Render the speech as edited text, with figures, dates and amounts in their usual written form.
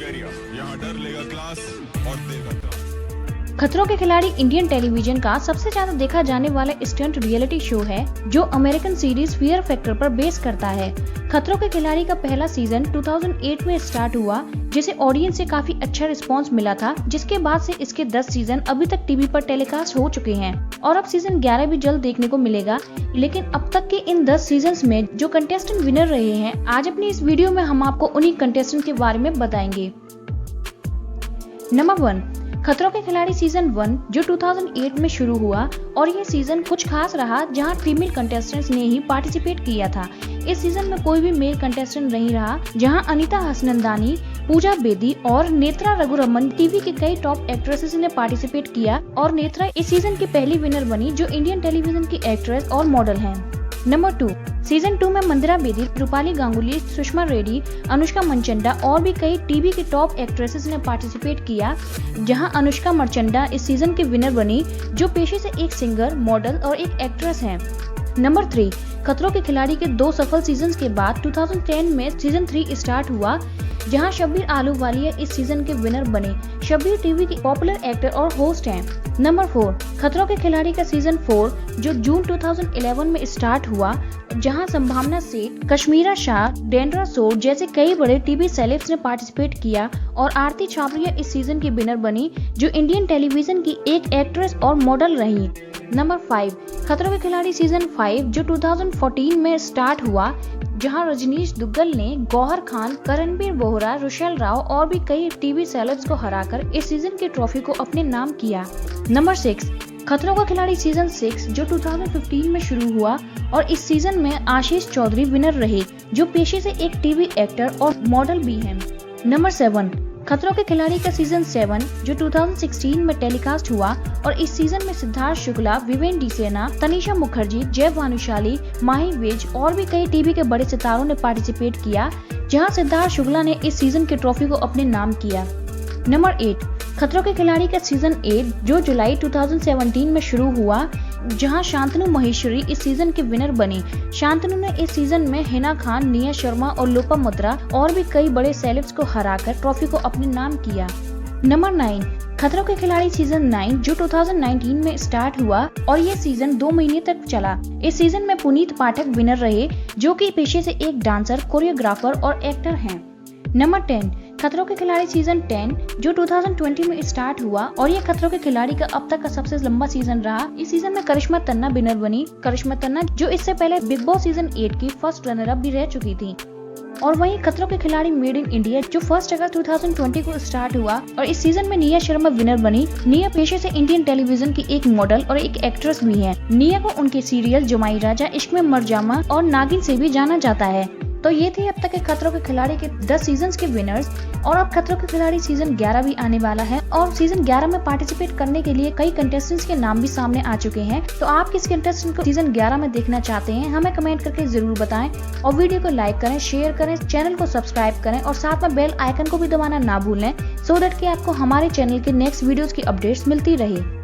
Area, यहाँ डर लेगा क्लास और देगा क्लास। खतरों के खिलाड़ी इंडियन टेलीविजन का सबसे ज्यादा देखा जाने वाला स्टंट रियलिटी शो है जो अमेरिकन सीरीज फियर फैक्टर पर बेस करता है। खतरों के खिलाड़ी का पहला सीजन 2008 में स्टार्ट हुआ, जिसे ऑडियंस से काफी अच्छा रिस्पांस मिला था, जिसके बाद से इसके 10 सीजन अभी तक टीवी पर टेलीकास्ट हो चुके हैं और अब सीजन 11 भी जल्द देखने को मिलेगा। लेकिन अब तक के इन 10 सीजन्स में जो कंटेस्टेंट विनर रहे हैं, आज अपनी इस वीडियो में हम आपको उन्हीं कंटेस्टेंट के बारे में बताएंगे। नंबर 1, खतरों के खिलाड़ी सीजन 1 जो 2008 में शुरू हुआ और ये सीजन कुछ खास रहा जहां फीमेल कंटेस्टेंट्स ने ही पार्टिसिपेट किया था। इस सीजन में कोई भी मेल कंटेस्टेंट नहीं रहा, जहां अनीता हसनंदानी, पूजा बेदी और नेत्रा रघुरमन टीवी के कई टॉप एक्ट्रेसेस ने पार्टिसिपेट किया और नेत्रा इस सीजन की पहली विनर बनी जो इंडियन टेलीविजन की एक्ट्रेस और मॉडल हैं। नंबर 2, सीजन 2 में मंदिरा बेदी, रूपाली गांगुली, सुषमा रेड्डी, अनुष्का मंचंडा और भी कई टीवी के टॉप एक्ट्रेसेस ने पार्टिसिपेट किया, जहां अनुष्का मंचंडा इस सीजन की विनर बनी जो पेशे से एक सिंगर, मॉडल और एक एक्ट्रेस हैं। नंबर 3, खतरों के खिलाड़ी के 2 सफल सीजन्स के बाद 2010 में सीजन 3 स्टार्ट हुआ, जहां शब्बीर आहलूवालिया इस सीजन के विनर बने। शब्बीर टीवी के पॉपुलर एक्टर और होस्ट हैं। नंबर 4, खतरों के खिलाड़ी का सीजन 4 जो जून 2011 में स्टार्ट हुआ, जहां संभावना सेठ, कश्मीरा शाह, डेंड्रा सोर जैसे कई बड़े टीवी सेलेब्स ने पार्टिसिपेट किया और आरती छाबरिया इस सीजन की विनर बनी जो इंडियन टेलीविजन की एक एक्ट्रेस और मॉडल रही। नंबर 5, खतरों के खिलाड़ी सीजन 5 जो 2014 में स्टार्ट हुआ, जहां रजनीश दुग्गल ने गौहर खान, करणबीर बोहरा, रुशेल राव और भी कई टीवी सेलेब्स को हराकर इस सीजन की ट्रॉफी को अपने नाम किया। नंबर 6, खतरों का खिलाड़ी सीजन 6 जो 2015 में शुरू हुआ और इस सीजन में आशीष चौधरी विनर रहे जो पेशे से एक टीवी एक्टर और मॉडल भी हैं। नंबर 7, खतरों के खिलाड़ी का सीजन 7 जो 2016 में टेलीकास्ट हुआ और इस सीजन में सिद्धार्थ शुक्ला, विवेन डीसेना, तनिषा मुखर्जी, जय भानुशाली, माही विज और भी कई टीवी के बड़े सितारों ने पार्टिसिपेट किया, जहां सिद्धार्थ शुक्ला ने इस सीजन की ट्रॉफी को अपने नाम किया। नंबर 8, खतरों के खिलाड़ी का सीजन 8 जो जुलाई 2017 में शुरू हुआ, जहां शांतनु महेश्वरी इस सीजन के विनर बनी। शांतनु ने इस सीजन में हिना खान, निया शर्मा और लोपामुद्रा और भी कई बड़े सेलेब्स को हराकर ट्रॉफी को अपने नाम किया। नंबर 9, खतरों के खिलाड़ी सीजन 9 जो 2019 में स्टार्ट हुआ और ये सीजन 2 महीने तक चला। इस सीजन में पुनीत पाठक विनर रहे जो कि पेशे से एक डांसर, कोरियोग्राफर और एक्टर हैं। नंबर 10, खतरों के खिलाड़ी सीजन 10 जो 2020 में स्टार्ट हुआ और ये खतरों के खिलाड़ी का अब तक का सबसे लंबा सीजन रहा। इस सीजन में करिश्मा तन्ना विनर बनी। करिश्मा तन्ना जो इससे पहले बिग बॉस सीजन 8 की फर्स्ट रनर अप भी रह चुकी थी। और वहीं खतरों के खिलाड़ी मेड इन इंडिया जो 1 अगस्त 2020 को स्टार्ट हुआ और इस सीजन में निया शर्मा विनर बनी। निया पेशे से इंडियन टेलीविजन की एक मॉडल और एक एक्ट्रेस भी है। निया को उनके सीरियल जमाई राजा, इश्क में मर जामा और नागिन से भी जाना जाता है। तो ये थे अब तक के खतरों के खिलाड़ी के 10 सीजन्स के विनर्स और अब खतरों के खिलाड़ी सीजन 11 भी आने वाला है और सीजन 11 में पार्टिसिपेट करने के लिए कई कंटेस्टेंट्स के नाम भी सामने आ चुके हैं। तो आप किस कंटेस्टेंट को सीजन 11 में देखना चाहते हैं हमें कमेंट करके जरूर बताएं और वीडियो को लाइक करें, शेयर करें, चैनल को सब्सक्राइब करें और साथ में बेल आइकन को भी दबाना ना भूलें सो दैट कि आपको हमारे चैनल के नेक्स्ट वीडियोस की अपडेट्स मिलती रहे।